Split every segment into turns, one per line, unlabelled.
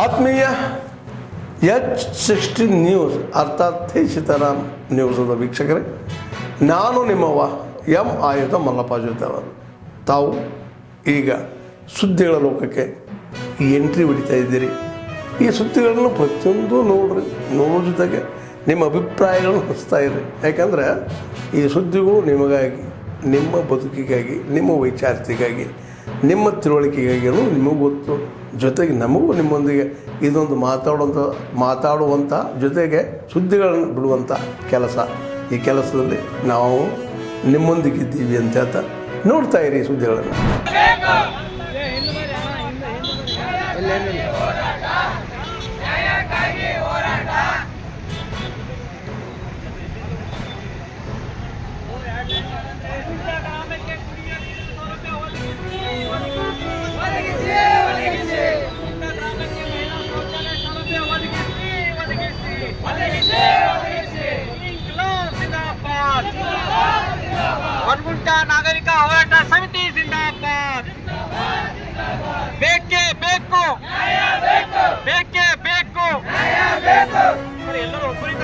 ಆತ್ಮೀಯ H16 news ಅರ್ಥಾತ್ ಸೀತಾರಾಮ್ ನ್ಯೂಸದ ವೀಕ್ಷಕರೇ, ನಾನು ನಿಮ್ಮವ ಎಂ ಆಯುಧ ಮಲ್ಲಪ್ಪ ಜೊತೆ ಅವರು. ತಾವು ಈಗ ಸುದ್ದಿಗಳ ಲೋಕಕ್ಕೆ ಎಂಟ್ರಿ ಹೊಡಿತಾ ಇದ್ದೀರಿ. ಈ ಸುದ್ದಿಗಳನ್ನು ಪ್ರತಿಯೊಂದು ನೋಡೋ ಜೊತೆಗೆ ನಿಮ್ಮ ಅಭಿಪ್ರಾಯಗಳನ್ನು ಹಂಚ್ತಾ ಇರಿ. ಯಾಕಂದರೆ ಈ ಸುದ್ದಿಗಳು ನಿಮಗಾಗಿ, ನಿಮ್ಮ ಬದುಕಿಗಾಗಿ, ನಿಮ್ಮ ವೈಚಾರಿಕೆಗಾಗಿ, ನಿಮ್ಮ ತಿಳುವಳಿಕೆಗಾಗಿಯೂ ನಿಮಗೂ ಗೊತ್ತು. ಜೊತೆಗೆ ನಮಗೂ ನಿಮ್ಮೊಂದಿಗೆ ಇದೊಂದು ಮಾತಾಡುವಂಥ ಜೊತೆಗೆ ಸುದ್ದಿಗಳನ್ನು ಬಿಡುವಂಥ ಕೆಲಸ. ಈ ಕೆಲಸದಲ್ಲಿ ನಾವು ನಿಮ್ಮೊಂದಿಗಿದ್ದೀವಿ ಅಂತ ಹೇಳ್ತಾ ನೋಡ್ತಾ ಇರಿ ಸುದ್ದಿಗಳನ್ನು.
ವರಗುಂಟ ನಾಗರಿಕ ಹೋರಾಟ ಸಮಿತಿ ಜಿಂದಾಬಾದ್. ಬೇಕೇ ಬೇಕು, ಬೇಕೇ ಬೇಕು. ಎಲ್ಲರೂ ಒಬ್ಬರಿಂದ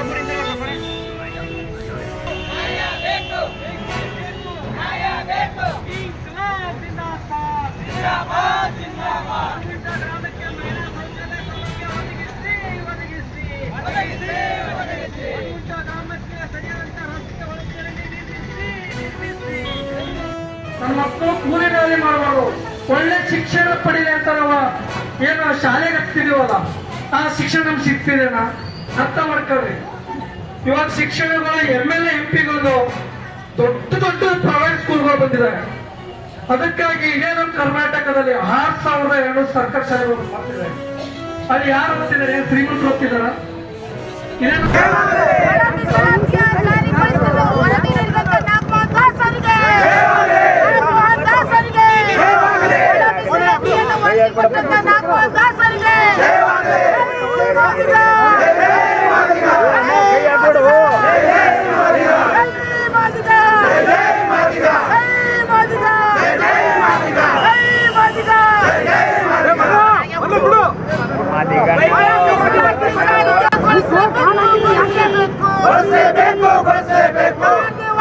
ನಮ್ಮ ಮಕ್ಕಳು ಕೂಲಿನಲ್ಲಿ ಮಾಡಬಾರ್ದು, ಒಳ್ಳೆ ಶಿಕ್ಷಣ ಪಡೀಲಿ ಅಂತ ನಾವು ಏನು ಶಾಲೆಗೆ ಹತ್ತಿದೀವಲ್ಲ, ಆ ಶಿಕ್ಷಣ ನಮ್ಗೆ ಸಿಗ್ತಿದೇನಾ ಅರ್ಥ ಮಾಡ್ಕೊಳ್ರಿ. ಇವಾಗ ಶಿಕ್ಷಣಗಳು MLA MP ಗಳು ದೊಡ್ಡ ಪ್ರೈವೇಟ್ ಸ್ಕೂಲ್ಗಳು ಬಂದಿದ್ದಾರೆ. ಅದಕ್ಕಾಗಿ ಇದೇ ನಮ್ಮ ಕರ್ನಾಟಕದಲ್ಲಿ 6,200 ಸರ್ಕಾರಿ ಶಾಲೆಗಳು ಮಾಡ್ತಿದ್ದಾರೆ. ಅಲ್ಲಿ ಯಾರು ಓದ್ತಿದ್ದಾರೆ? ಶ್ರೀಮಂತರು ಓದ್ತಿದಾರ?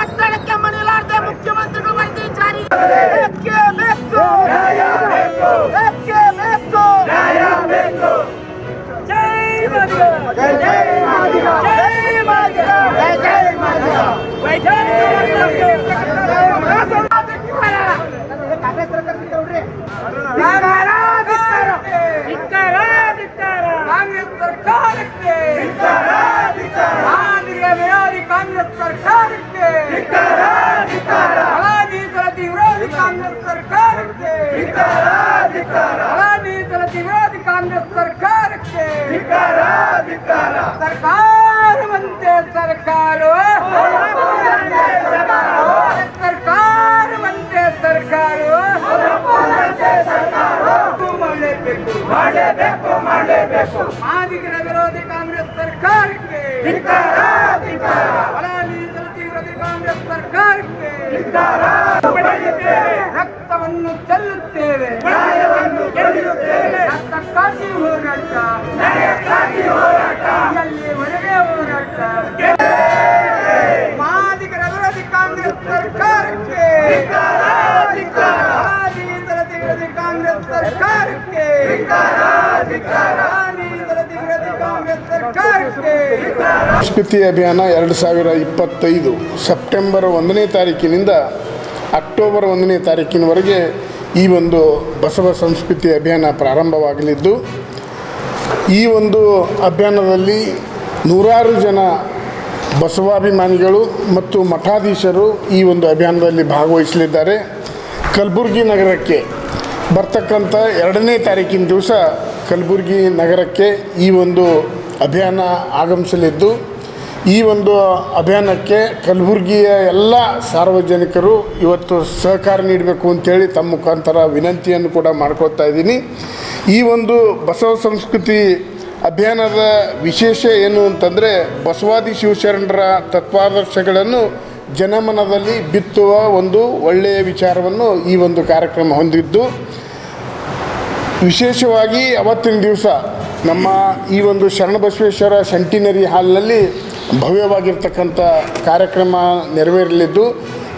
ಒತ್ತಡಕ್ಕೆ ಮಣಿಲಾರದೆ ಮುಖ್ಯಮಂತ್ರಿಗಳು ಬಂದು ಜಾರಿಗೆ
ಕಾಂಗ್ರೆಸ್ ಸರ್ಕಾರಕ್ಕೆ, ವಿರೋಧಿ ಕಾಂಗ್ರೆಸ್ ಸರ್ಕಾರಕ್ಕೆ, ಮೀಸಲಾತಿ ವಿರೋಧಿ ಕಾಂಗ್ರೆಸ್ ಸರ್ಕಾರಕ್ಕೆ, ಮೀಸಲಾತಿ ವಿರೋಧಿ ಕಾಂಗ್ರೆಸ್ ಸರ್ಕಾರಕ್ಕೆ ಸರ್ಕಾರವಂತೆ ಸರ್ಕಾರ, ಸರ್ಕಾರವಂತೆ ಸರ್ಕಾರ ಮಾಡಲೇಬೇಕು. ಮಾದಿಗರ ವಿರೋಧಿ ಕಾಂಗ್ರೆಸ್ ಸರ್ಕಾರಕ್ಕೆ, ಮೀಸಲಾತಿ ವಿರೋಧಿ ಕಾಂಗ್ರೆಸ್ ಸರ್ಕಾರಕ್ಕೆ ರಕ್ತವನ್ನು ಚೆಲ್ಲುತ್ತೇವೆ, ರಕ್ತಕ್ಕಾಗಿ ಹೋರಾಟ, ಎಲ್ಲಿವರೆಗೆ ಹೋರಾಟ. ಮಾದಿಗರ ವಿರೋಧಿ ಕಾಂಗ್ರೆಸ್ ಸರ್ಕಾರಕ್ಕೆ, ಮೀಸಲಾತಿ ವಿರೋಧಿ ಕಾಂಗ್ರೆಸ್ ಸರ್ಕಾರಕ್ಕೆ,
ಸಂಸ್ಕೃತಿ ಅಭಿಯಾನ 2025 ಸೆಪ್ಟೆಂಬರ್ 1ನೇ ತಾರೀಕಿನಿಂದ ಅಕ್ಟೋಬರ್ 1ನೇ ತಾರೀಕಿನವರೆಗೆ ಈ ಒಂದು ಬಸವ ಸಂಸ್ಕೃತಿ ಅಭಿಯಾನ ಪ್ರಾರಂಭವಾಗಲಿದ್ದು, ಈ ಒಂದು ಅಭಿಯಾನದಲ್ಲಿ ನೂರಾರು ಜನ ಬಸವಾಭಿಮಾನಿಗಳು ಮತ್ತು ಮಠಾಧೀಶರು ಈ ಒಂದು ಅಭಿಯಾನದಲ್ಲಿ ಭಾಗವಹಿಸಲಿದ್ದಾರೆ. ಕಲಬುರಗಿ ನಗರಕ್ಕೆ ಬರ್ತಕ್ಕಂಥ 2ನೇ ತಾರೀಕಿನ ದಿವಸ ಕಲಬುರಗಿ ನಗರಕ್ಕೆ ಈ ಒಂದು ಅಭಿಯಾನ ಆಗಮಿಸಲಿದ್ದು, ಈ ಒಂದು ಅಭಿಯಾನಕ್ಕೆ ಕಲಬುರಗಿಯ ಎಲ್ಲ ಸಾರ್ವಜನಿಕರು ಇವತ್ತು ಸಹಕಾರ ನೀಡಬೇಕು ಅಂತೇಳಿ ತಮ್ಮ ಮುಖಾಂತರ ವಿನಂತಿಯನ್ನು ಕೂಡ ಮಾಡ್ಕೊಳ್ತಾ ಇದ್ದೀನಿ. ಈ ಒಂದು ಬಸವ ಸಂಸ್ಕೃತಿ ಅಭಿಯಾನದ ವಿಶೇಷ ಏನು ಅಂತಂದರೆ, ಬಸವಾದಿ ಶಿವಶರಣರ ತತ್ವಾದರ್ಶಗಳನ್ನು ಜನಮನದಲ್ಲಿ ಬಿತ್ತುವ ಒಂದು ಒಳ್ಳೆಯ ವಿಚಾರವನ್ನು ಈ ಒಂದು ಕಾರ್ಯಕ್ರಮ ಹೊಂದಿದ್ದು, ವಿಶೇಷವಾಗಿ ಅವತ್ತಿನ ದಿವಸ ನಮ್ಮ ಈ ಒಂದು ಶರಣಬಸವೇಶ್ವರ ಸೆಂಟಿನರಿ ಹಾಲ್ನಲ್ಲಿ ಭವ್ಯವಾಗಿರ್ತಕ್ಕಂಥ ಕಾರ್ಯಕ್ರಮ ನೆರವೇರಲಿದ್ದು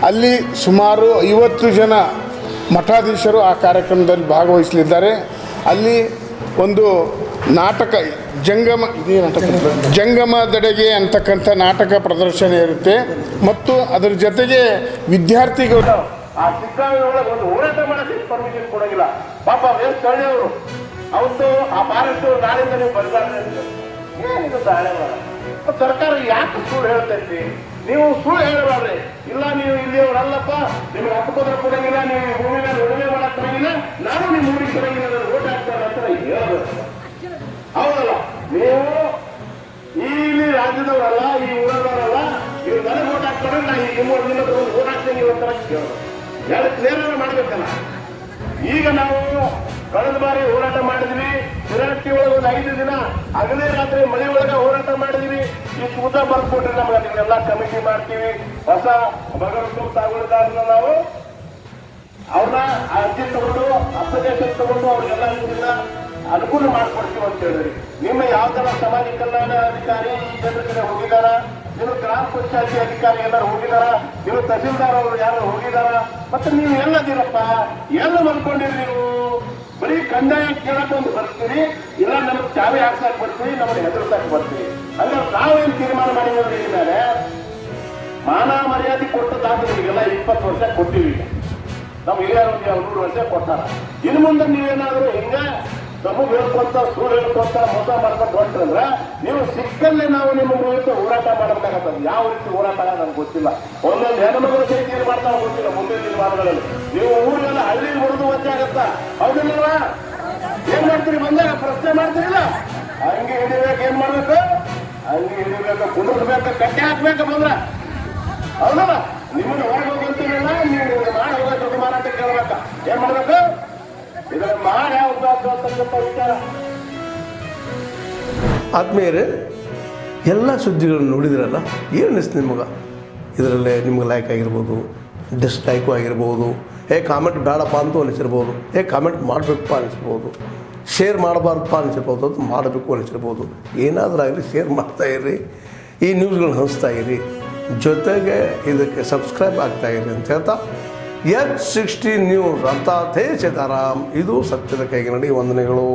ಅಲ್ಲಿ ಸುಮಾರು 50 ಜನ ಮಠಾಧೀಶರು ಆ ಕಾರ್ಯಕ್ರಮದಲ್ಲಿ ಭಾಗವಹಿಸಲಿದ್ದಾರೆ. ಅಲ್ಲಿ ಒಂದು ನಾಟಕ ಜಂಗಮದೆಡೆಗೆ ಅಂತಕ್ಕಂಥ ನಾಟಕ ಪ್ರದರ್ಶನ ಇರುತ್ತೆ ಮತ್ತು ಅದರ ಜೊತೆಗೆ ವಿದ್ಯಾರ್ಥಿಗಳು
ಆ ಸಿಕ್ಕಾವಿ ಒಳಗೆ ಒಂದು ಹೋರಾಟ ಮಾಡಕ್ಕೆ ಪರ್ಮಿಷನ್ ಕೊಡೋಂಗಿಲ್ಲ. ಪಾಪ ವೇಸ್ಟ್ ಅವರು ಅವತ್ತು ಆ ಫಾರೆಸ್ಟ್ ನಾಳಿಂದ ನೀವು ಬರ್ಬಾರ್ದು ಏನಿದು ದಾಳಿ ಸರ್ಕಾರ ಯಾಕೆ ಸುಳ್ಳು ಹೇಳ್ತೈತಿ? ನೀವು ಸುಳ್ಳು ಹೇಳಬಾರ್ರಿ. ಇಲ್ಲ ನೀವು ಇಲ್ಲಿಯವರಲ್ಲಪ್ಪ, ನಿಮ್ಗೆ ಹಕ್ಕುಪತ್ರ ಕೊಡಂಗಿಲ್ಲ, ನೀವು ಈ ಭೂಮಿ ಮೇಲೆ ಉಳುಮೆ ಮಾಡಕ್ ಕೊಡಂಗಿಲ್ಲ, ನಾನು ನಿಮ್ಮ ಊರಿಗೆ ಕೊಡಂಗಿಲ್ಲ, ಓಟ್ ಹಾಕ್ತಾರೆ ಅಂತ ಹೇಳ್ಬೇಕು. ಹೌದಲ್ಲ? ನೀವು ಇಲ್ಲಿ ರಾಜ್ಯದವರಲ್ಲ, ಈ ಊರದವರಲ್ಲ, ಇವ್ರು ನನಗೆ ಓಟ್ ಹಾಕ್ತಾರೆ, ನಾ ಈ ನಿಮ್ಮ ಓಟ್ ಹಾಕ್ತೇನೆ ಇವತ್ತರ ಕೇಳೋದು ನೇರ ಮಾಡ್ಬೇಕಲ್ಲ. ಈಗ ನಾವು ಕಳೆದ ಬಾರಿ ಹೋರಾಟ ಮಾಡಿದ್ವಿ, ಶಿರಾಟ್ಟಿ ಒಳಗೆ ಒಂದು 5 ದಿನ ಹಗಲೇ ರಾತ್ರಿ ಮಳೆ ಒಳಗೆ ಹೋರಾಟ ಮಾಡಿದ್ವಿ. ಇಷ್ಟು ಉದ್ದ ಬರ್ಕೊಟ್ರಿ ನಮ್ಗೆ ಅದನ್ನೆಲ್ಲ ಕಮಿಟಿ ಮಾಡ್ತೀವಿ. ಹೊಸ ಬಗರು ತಗೊಳ್ದಾರನ್ನ ನಾವು ಅವ್ರನ್ನ ಅರ್ಜಿ ತಗೊಂಡು ಅಪ್ಲಿಕೇಶನ್ ತಗೊಂಡು ಅವ್ರಿಗೆಲ್ಲ ಇದನ್ನ ಅನುಕೂಲ ಮಾಡ್ಕೊಡ್ತೀವಿ ಅಂತ ಹೇಳಿದ್ರಿ. ನಿಮ್ಮ ಯಾವ ತರ ಸಮಾಜ ಕಲ್ಯಾಣ ಅಧಿಕಾರಿ ಈ ಜನರಿಗೆ ಹೋಗಿದಾರ, ನಿಮ್ಮ ಗ್ರಾಮ ಪಂಚಾಯತಿ ಅಧಿಕಾರಿ ಎಲ್ಲರೂ ಹೋಗಿದಾರ, ನಿಮ್ಮ ತಹಸೀಲ್ದಾರ್ ಅವರು ಯಾರು ಹೋಗಿದಾರ, ಮತ್ತೆ ನೀವು ಎಲ್ಲದಿರಪ್ಪ ಎಲ್ಲ ಮಲ್ಕೊಂಡಿರಿ. ನೀವು ಬರೀ ಕಂದಾಯ ಕೇಳಕ್ ಒಂದು ಬರ್ತೀರಿ, ಇಲ್ಲ ನಮಗೆ ಚಾವಿ ಹಾಕ್ಸಾಕ್ ಬರ್ತೀವಿ, ನಮಗೆ ಹೆದರ್ಸಾಕ್ ಬರ್ತೀವಿ. ಅಂದ್ರೆ ನಾವೇನ್ ತೀರ್ಮಾನ ಮಾಡಿದ್ರಿ ಈ ಮೇಲೆ ಮಾನ ಮರ್ಯಾದೆ ಕೊಟ್ಟದಾದ್ರೆ ಈಗೆಲ್ಲ 20 ವರ್ಷ ಕೊಟ್ಟಿವಿ. ನಮ್ಮ ಹಿರಿಯರು 100 ವರ್ಷ ಕೊಟ್ಟಾರ. ಇನ್ನು ಮುಂದೆ ನೀವೇನಾದ್ರೂ ಹಿಂಗ ನಮಗೆ ಹೇಳ್ಕೊಂತ ಸುಳ್ಳು ಹೇಳ್ಕೊಂತ ಮೋಸ ಮಾಡ್ಕೊಂಡು ಹೊಂಟ್ರಂದ್ರೆ ನೀವು ಸಿಕ್ಕಲ್ಲೇ ನಾವು ನಿಮ್ಮ ವಿರುದ್ಧ ಹೋರಾಟ ಮಾಡಬೇಕಾಗತ್ತದ. ಯಾವ ರೀತಿ ಹೋರಾಟ ನಮ್ಗೆ ಗೊತ್ತಿಲ್ಲ. ಒಂದೊಂದು ಹೆಣ್ಮಗಳು ಸಹಿತ ಏನ್ ಮಾಡ್ತಾವ ಗೊತ್ತಿಲ್ಲ. ಮುಂದಿನ ದಿನಮಾನಗಳಲ್ಲಿ ನೀವು ಊರಿಗೆಲ್ಲ ಹಳ್ಳಿ ಹೊಡೆದು ವಜ್ಜೆ ಆಗತ್ತ. ಹೌದಿಲ್ವಾ? ಏನ್ ಮಾಡ್ತೀರಿ? ಬಂದಾಗ ಪ್ರಶ್ನೆ ಮಾಡ್ತೀರಿಲ್ಲ, ಹಂಗೆ ಹಿಡಿಬೇಕು. ಏನ್ ಮಾಡ್ಬೇಕು? ಹಂಗೆ ಹಿಡಿಬೇಕು, ಕುಂದಿರ್ಬೇಕು, ಕಟ್ಟೆ ಹಾಕ್ಬೇಕು. ಬಂದ್ರ ಹೌದಲ್ಲ? ನಿಮ್ಮನ್ನು ಹೊರಗೆ ಹೋಗಂತೀರಲ್ಲ, ನೀವು ನಿಮ್ಗೆ ಮಾಡಿ ಹೋಗೋ ದೊಡ್ಡ ಮಾರಾಟ ಕೇಳ್ಬೇಕ. ಏನ್ ಮಾಡ್ಬೇಕು? ಇದನ್ನ ಮಾಡಿ ಅಂತಕ್ಕಂಥ ವಿಚಾರ.
ಆತ್ಮೀಯರೇ, ಎಲ್ಲ ಸುದ್ದಿಗಳನ್ನು ನೋಡಿದ್ರಲ್ಲ, ಏನು ಅನಿಸ್ತು ನಿಮಗೆ? ಇದರಲ್ಲೇ ನಿಮ್ಗೆ ಲೈಕ್ ಆಗಿರ್ಬೋದು, ಡಿಸ್ಲೈಕು ಆಗಿರ್ಬೋದು, ಕಾಮೆಂಟ್ ಬೇಡಪ್ಪ ಅಂತೂ ಅನಿಸಿರ್ಬೋದು, ಕಾಮೆಂಟ್ ಮಾಡಬೇಕಪ್ಪ ಅನಿಸ್ಬೋದು, ಶೇರ್ ಮಾಡಬಾರ್ದಪ್ಪ ಅನಿಸಿರ್ಬೋದು, ಅದು ಮಾಡಬೇಕು ಅನಿಸಿರ್ಬೋದು. ಏನಾದರೂ ಆಗಲಿ ಶೇರ್ ಮಾಡ್ತಾಯಿರಿ, ಈ ನ್ಯೂಸ್ಗಳನ್ನ ಹಂಚ್ತಾ ಇರಿ, ಜೊತೆಗೆ ಇದಕ್ಕೆ ಸಬ್ಸ್ಕ್ರೈಬ್ ಆಗ್ತಾಯಿರಿ ಅಂತ ಹೇಳ್ತಾ H60 ನ್ಯೂಸ್ ಅರ್ಥಾತ್ ಹೇ ಸೀತಾರಾಮ್, ಇದು ಸತ್ಯದ ಕೈಗೆ ನಡಿ. ವಂದನೆಗಳು.